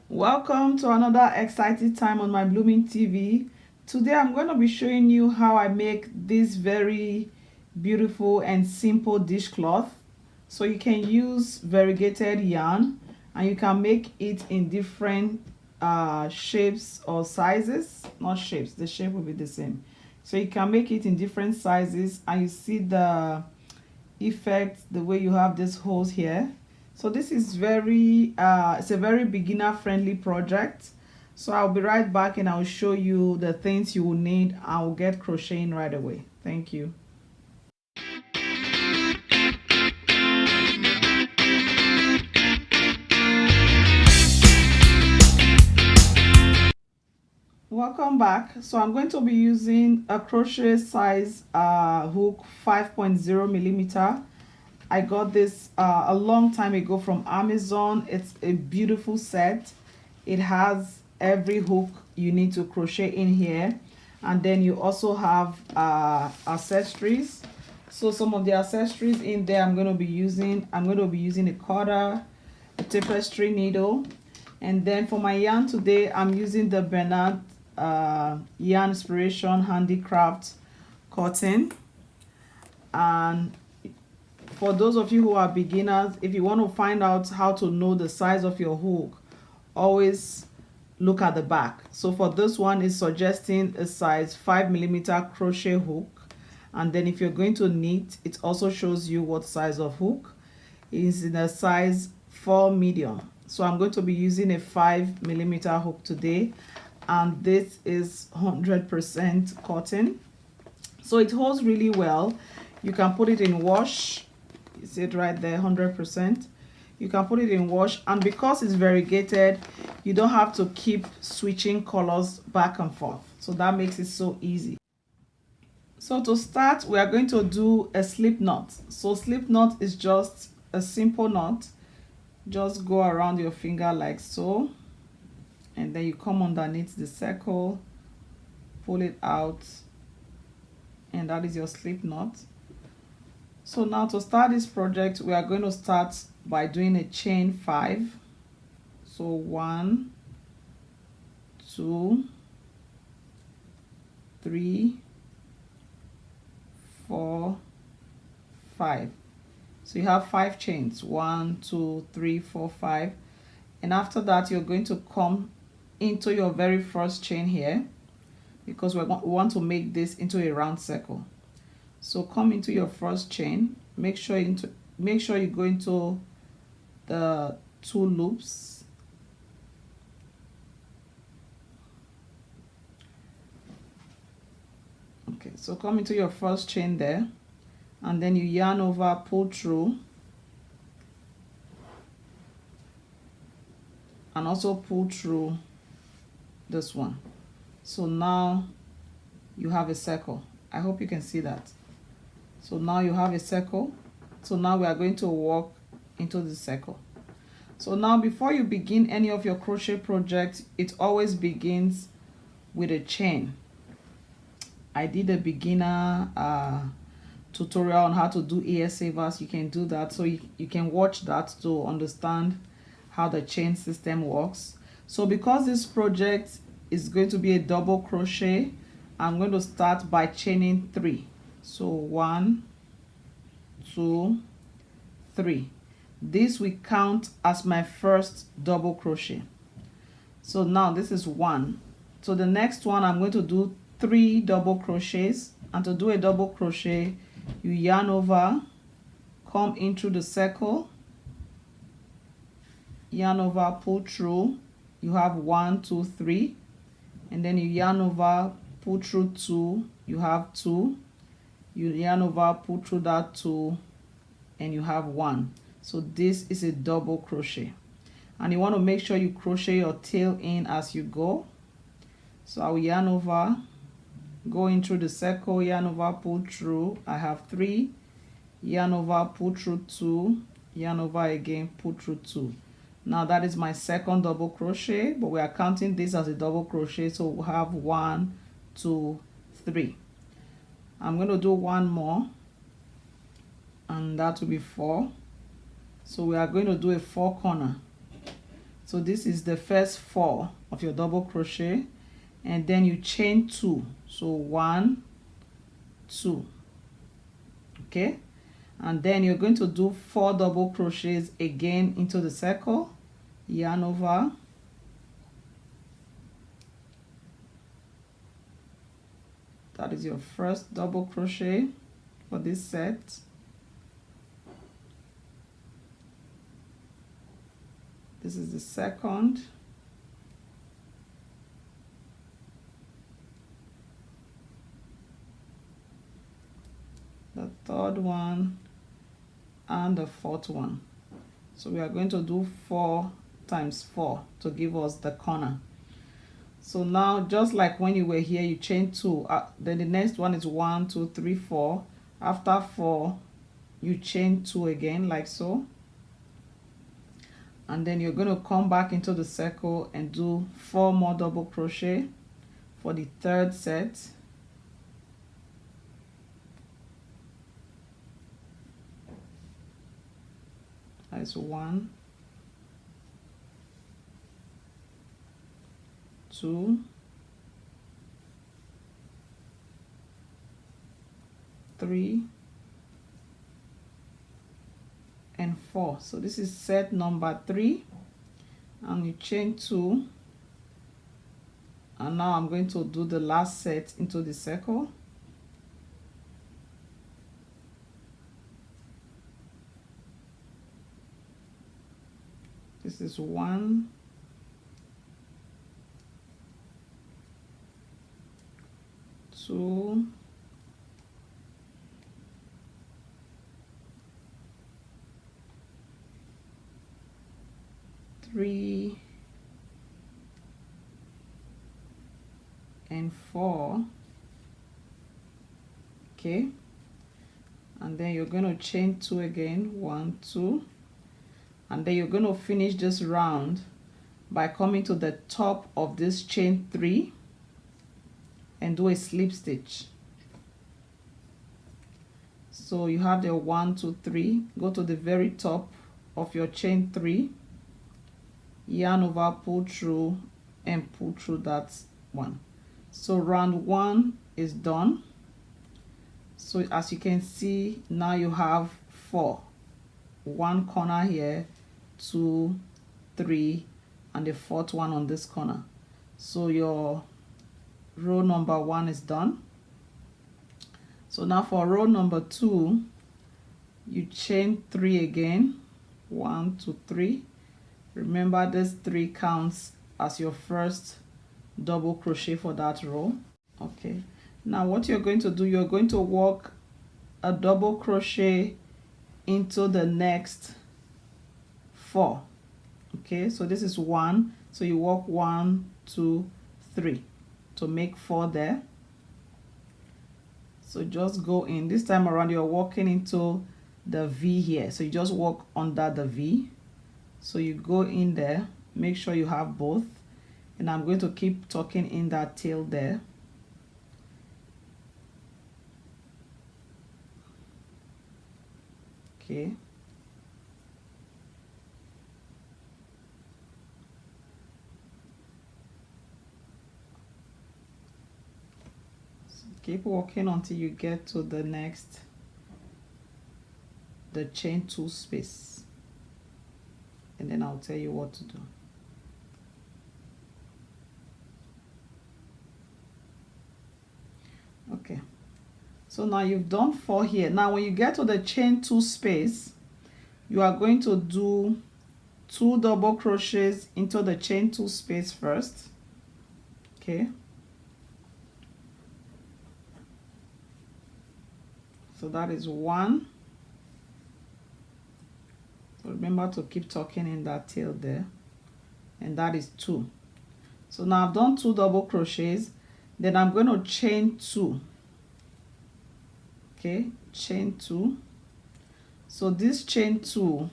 Welcome to another exciting time on my Blooming TV. Today I'm going to be showing you how I make this very beautiful and simple dishcloth. So you can use variegated yarn and you can make it in different shapes or sizes. Not shapes, the shape will be the same. So you can make it in different sizes and you see the effect the way you have this holes here. So this is it's a very beginner friendly project. So I'll be right back and I'll show you the things you will need. I'll get crocheting right away. Thank you. Welcome back. So I'm going to be using a crochet size hook 5.0 millimeter. I got this a long time ago from Amazon. It's a beautiful set. It has every hook you need to crochet in here, and then you also have accessories. So some of the accessories in there I'm going to be using a cutter, a tapestry needle, and then for my yarn today I'm using the Bernard Yarn Inspiration Handicraft cotton. And for those of you who are beginners, if you want to find out how to know the size of your hook, always look at the back. So for this one, it's suggesting a size 5 millimeter crochet hook, and then if you're going to knit, it also shows you what size of hook. It is in a size 4 medium. So I'm going to be using a 5 millimeter hook today, and this is 100% cotton, so it holds really well. You can put it in wash. You see it right there, 100%. You can put it in wash, and because it's variegated, you don't have to keep switching colors back and forth. So that makes it so easy. So to start, we are going to do a slip knot. So slip knot is just a simple knot. Just go around your finger like so, and then you come underneath the circle, pull it out, and that is your slip knot. So now to start this project, we are going to start by doing a chain 5. So 1, 2, 3, 4, 5. So you have 5 chains, 1, 2, 3, 4, 5. And after that, you're going to come into your very first chain here, because we want to make this into a round circle. So come into your first chain. Make sure you go into the 2 loops. Okay, so come into your first chain there, and then you yarn over, pull through, and also pull through this one. So now you have a circle. I hope you can see that. So now you have a circle. So now we are going to walk into the circle. So now before you begin any of your crochet projects, it always begins with a chain. I did a beginner tutorial on how to do ear savers. You can do that. So you can watch that to understand how the chain system works. So because this project is going to be a double crochet, I'm going to start by chaining 3. So 1, 2, 3. This we count as my first double crochet. So now this is 1. So the next one I'm going to do 3 double crochets, and to do a double crochet, you yarn over, come in through the circle, yarn over, pull through. You have 1, 2, 3, and then you yarn over, pull through 2. You have 2. You yarn over, pull through that 2, and you have 1. So this is a double crochet, and you want to make sure you crochet your tail in as you go. So I'll yarn over, go in through the circle, yarn over, pull through. I have 3, yarn over, pull through 2, yarn over again, pull through 2. Now that is my second double crochet, but we are counting this as a double crochet, so we'll have 1, 2, 3. I'm going to do 1 more, and that will be 4. So we are going to do a 4 corner. So this is the first 4 of your double crochet, and then you chain 2. So 1, 2. Okay, and then you're going to do 4 double crochets again into the circle, yarn over, that is your first double crochet for this set. This is the second, the third one, and the fourth one. So we are going to do 4 times 4 to give us the corner. So now, just like when you were here, you chain 2, then the next one is 1, 2, 3, 4. After 4, you chain 2 again, like so, and then you're going to come back into the circle and do 4 more double crochet for the third set. That's 1, 2, 3, and 4. So this is set number 3, and you chain 2, and now I'm going to do the last set into the circle. This is 1, 2, 3, and 4. Okay, and then you're going to chain 2 again, 1, 2, and then you're going to finish this round by coming to the top of this chain 3 and do a slip stitch. So you have the 1, 2, 3, go to the very top of your chain 3, yarn over, pull through, and pull through that one. So round 1 is done. So as you can see, now you have 4, 1 corner here, 2, 3, and the 4th one on this corner. So your row number 1 is done. So now for row number 2, you chain 3 again, 1, 2, 3. Remember, this 3 counts as your first double crochet for that row. Okay, now what you're going to do, you're going to work a double crochet into the next 4. Okay, so this is 1, so you work 1, 2, 3 to make 4 there. So just go in. This time around, you're walking into the V here, so you just walk under the V. So you go in there, make sure you have both, and I'm going to keep tucking in that tail there. Okay, so keep walking until you get to the next, the chain 2 space, and then I'll tell you what to do. Okay, so now you've done 4 here. Now when you get to the chain 2 space, you are going to do 2 double crochets into the chain 2 space first. Okay, so that is 1. So remember to keep tucking in that tail there, and that is 2. So now I've done 2 double crochets, then I'm going to chain 2. Okay, chain 2. So this chain 2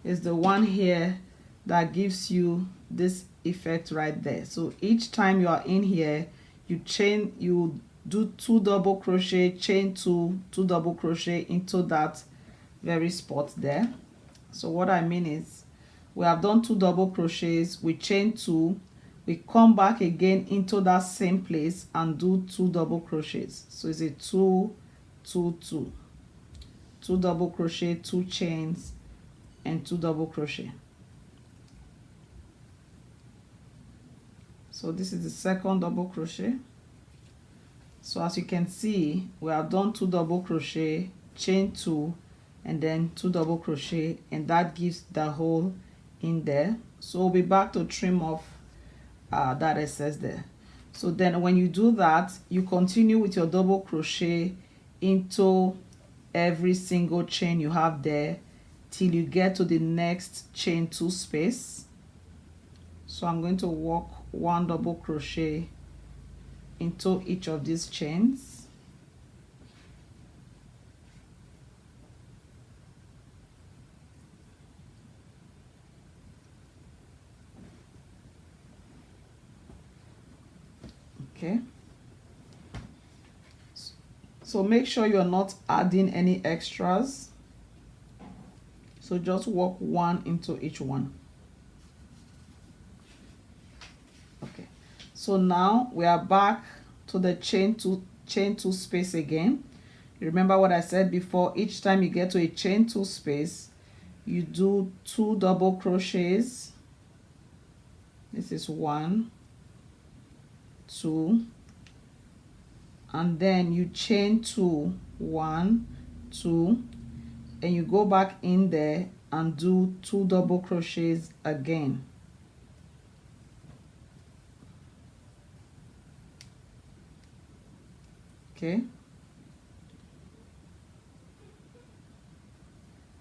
is the one here that gives you this effect right there. So each time you are in here, you chain, you do 2 double crochet, chain 2, 2 double crochet into that very spot there. So what I mean is, we have done 2 double crochets, we chain 2, we come back again into that same place and do 2 double crochets. So it's a 2 2 2, 2 double crochet, 2 chains, and 2 double crochet. So this is the second double crochet. So as you can see, we have done 2 double crochet, chain 2, and then 2 double crochet, and that gives the hole in there. So we'll be back to trim off that excess there. So then when you do that, you continue with your double crochet into every single chain you have there till you get to the next chain 2 space. So I'm going to work 1 double crochet into each of these chains. Okay, so make sure you're not adding any extras, so just work 1 into each one. Okay, so now we are back to the chain 2 space again. Remember what I said before, each time you get to a chain 2 space, you do 2 double crochets. This is 1, 2, and then you chain 2, 1, 2, and you go back in there and do 2 double crochets again. Okay,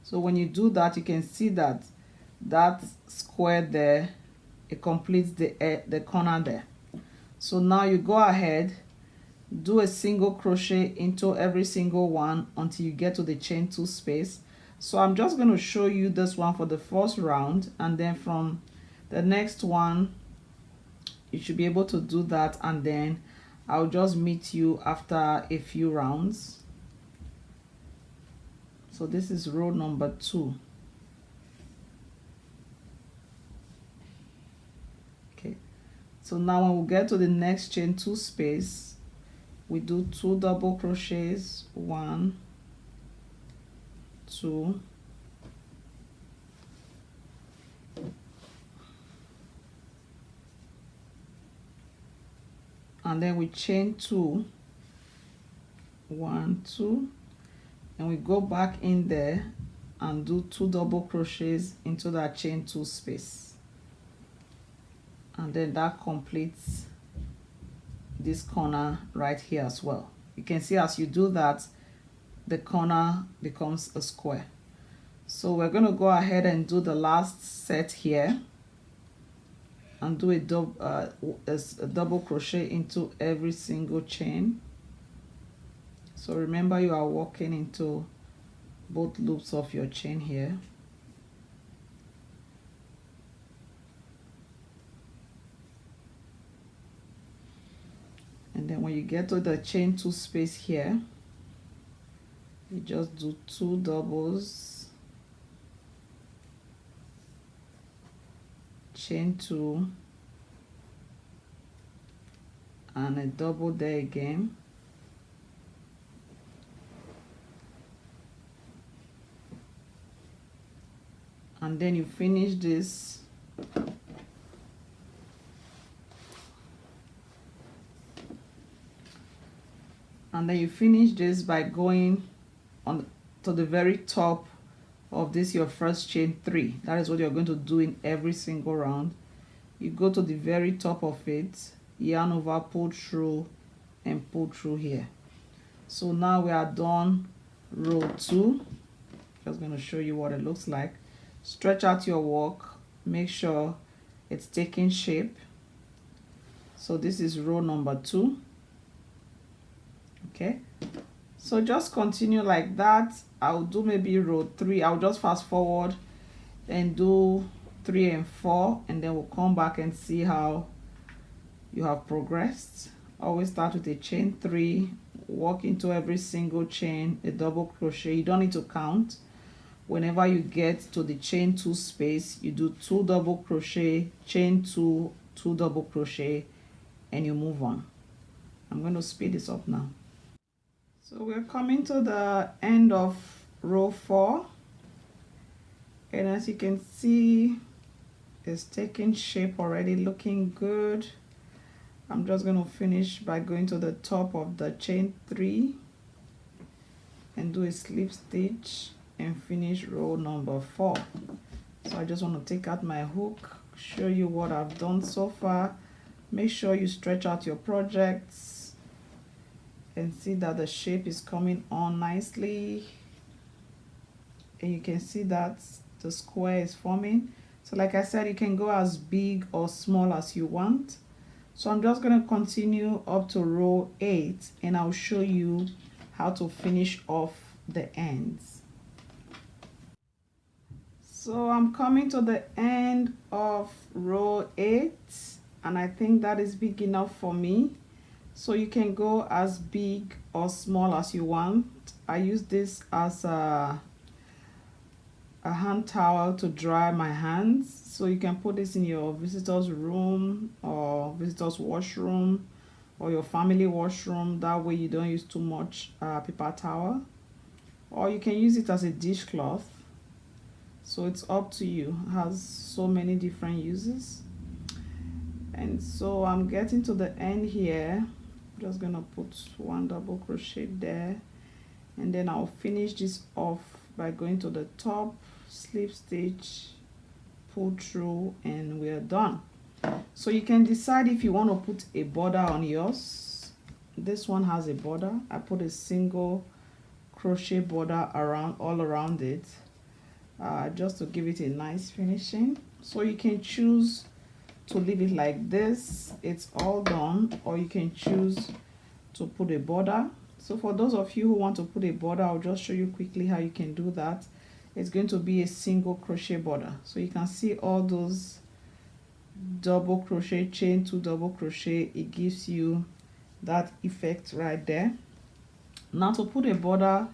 so when you do that, you can see that that square there, it completes the corner there. So now you go ahead, do a single crochet into every single one until you get to the chain 2 space. So I'm just going to show you this one for the first round, and then from the next one you should be able to do that, and then I'll just meet you after a few rounds. So this is row number 2. Okay, so now when we get to the next chain 2 space, we do 2 double crochets, 1, 2, and then we chain 2, 1, 2, and we go back in there and do 2 double crochets into that chain 2 space, and then that completes this corner right here as well. You can see as you do that, the corner becomes a square. So we're going to go ahead and do the last set here and do a double crochet into every single chain. So remember, you are working into both loops of your chain here. And then when you get to the chain 2 space here, you just do 2 doubles, chain 2, and a double there again. And then you finish this by going on to the very top of this, your first chain 3. That is what you're going to do in every single round. You go to the very top of it, yarn over, pull through, and pull through here. So now we are done row 2. Just going to show you what it looks like. Stretch out your work, make sure it's taking shape. So this is row number 2. Okay, so just continue like that. I'll do maybe row 3. I'll just fast forward and do 3 and 4, and then we'll come back and see how you have progressed. Always start with a chain 3, walk into every single chain, a double crochet. You don't need to count. whenever you get to the chain 2 space, you do 2 double crochet, chain 2, 2 double crochet, and you move on. I'm going to speed this up now. So we're coming to the end of row 4, and as you can see, it's taking shape already, looking good. I'm just going to finish by going to the top of the chain 3 and do a slip stitch and finish row number 4. So I just want to take out my hook, show you what I've done so far. Make sure you stretch out your projects and see that the shape is coming on nicely, and you can see that the square is forming. So like I said, you can go as big or small as you want. So I'm just going to continue up to row 8, and I'll show you how to finish off the ends. So I'm coming to the end of row 8, and I think that is big enough for me. So you can go as big or small as you want. I use this as a hand towel to dry my hands. So you can put this in your visitor's room or visitor's washroom or your family washroom. That way you don't use too much paper towel. Or you can use it as a dishcloth. So it's up to you. It has so many different uses. And so I'm getting to the end here. I'm just gonna put 1 double crochet there, and then I'll finish this off by going to the top, slip stitch, pull through, and we're done. So you can decide if you want to put a border on yours. This one has a border. I put a single crochet border around all around it, just to give it a nice finishing. So you can choose to leave it like this, it's all done, or you can choose to put a border. So for those of you who want to put a border, I'll just show you quickly how you can do that. It's going to be a single crochet border. So you can see all those double crochet, chain 2 double crochet. It gives you that effect right there. Now to put a border,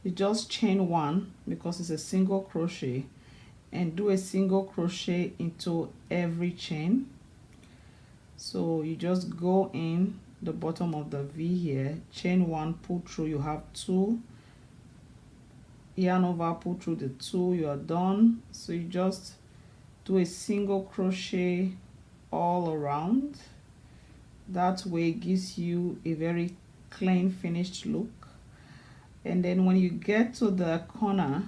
you just chain 1 because it's a single crochet, and do a single crochet into every chain. So you just go in the bottom of the V here, chain 1, pull through, you have 2, yarn over, pull through the 2, you are done. So you just do a single crochet all around. That way it gives you a very clean finished look. And then when you get to the corner,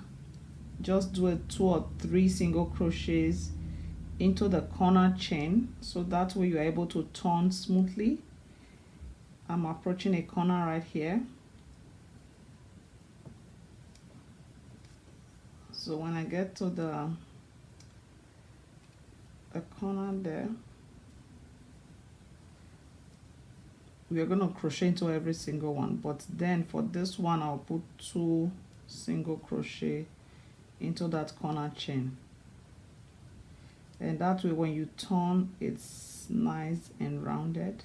just do a 2 or 3 single crochets into the corner chain, so that way you're able to turn smoothly. I'm approaching a corner right here. So when I get to the corner there, we're going to crochet into every single one, but then for this one I'll put 2 single crochet into that corner chain, and that way when you turn, it's nice and rounded.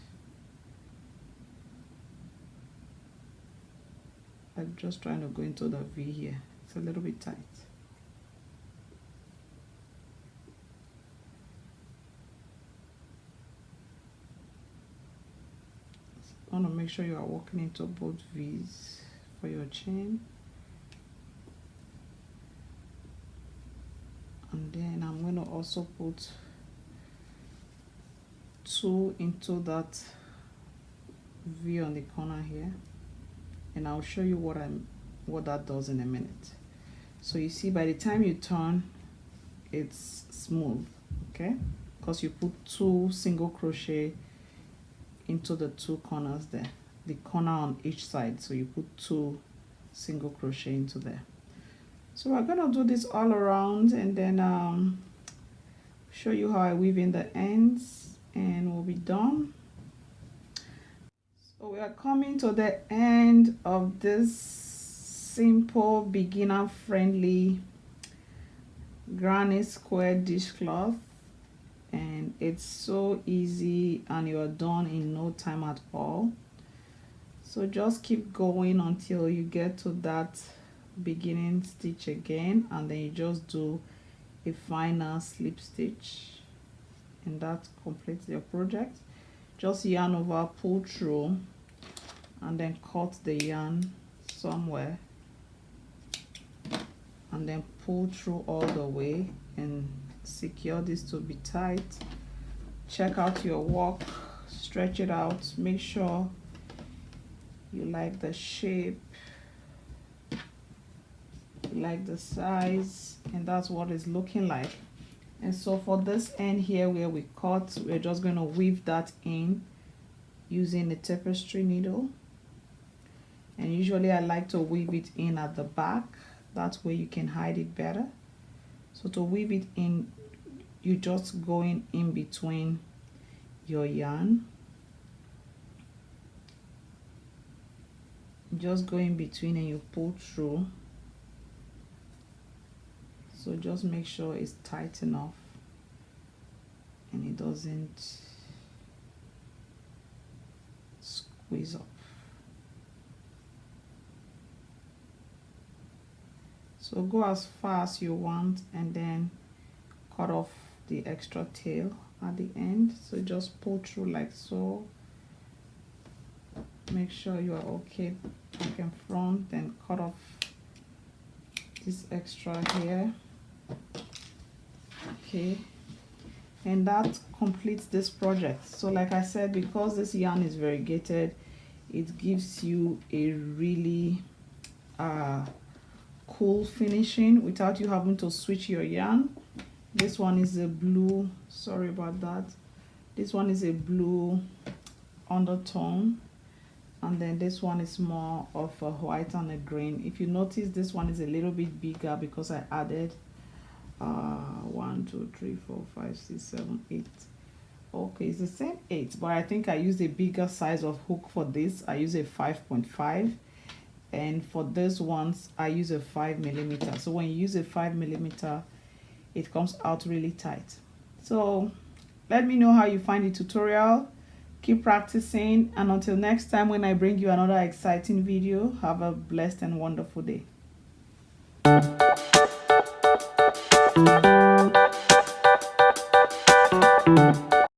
I'm just trying to go into the V here, it's a little bit tight. I want to make sure you are working into both V's for your chain. And then I'm going to also put 2 into that V on the corner here, and I'll show you what that does in a minute. So you see, by the time you turn, it's smooth, okay, because you put 2 single crochet into the 2 corners there, the corner on each side. So you put 2 single crochet into there. So we're gonna do this all around, and then show you how I weave in the ends, and we'll be done. So we are coming to the end of this simple, beginner friendly granny square dishcloth, and it's so easy and you are done in no time at all. So just keep going until you get to that beginning stitch again, and then you just do a final slip stitch, and that completes your project. Just yarn over, pull through, and then cut the yarn somewhere, and then pull through all the way and secure this to be tight. Check out your work, stretch it out, make sure you like the shape, you like the size, and that's what it's looking like. And so for this end here where we cut, we're just going to weave that in using a tapestry needle. And usually I like to weave it in at the back, that way you can hide it better. So to weave it in, you just going in between your yarn, just go in between and you pull through. So just make sure it's tight enough and it doesn't squeeze up. So go as far as you want and then cut off the extra tail at the end. So just pull through like so. Make sure you are okay back and front, then cut off this extra here. Okay, and that completes this project. So like I said, because this yarn is variegated, it gives you a really cool finishing without you having to switch your yarn. This one is a blue, sorry about that, this one is a blue undertone, and then this one is more of a white and a green. If you notice, this one is a little bit bigger because I added 1 2 3 4 5 6 7 8. Okay, it's the same 8, but I think I used a bigger size of hook for this. I use a 5.5, and for this ones I use a 5mm. So when you use a 5mm, it comes out really tight. So let me know how you find the tutorial. Keep practicing, and until next time when I bring you another exciting video, have a blessed and wonderful day.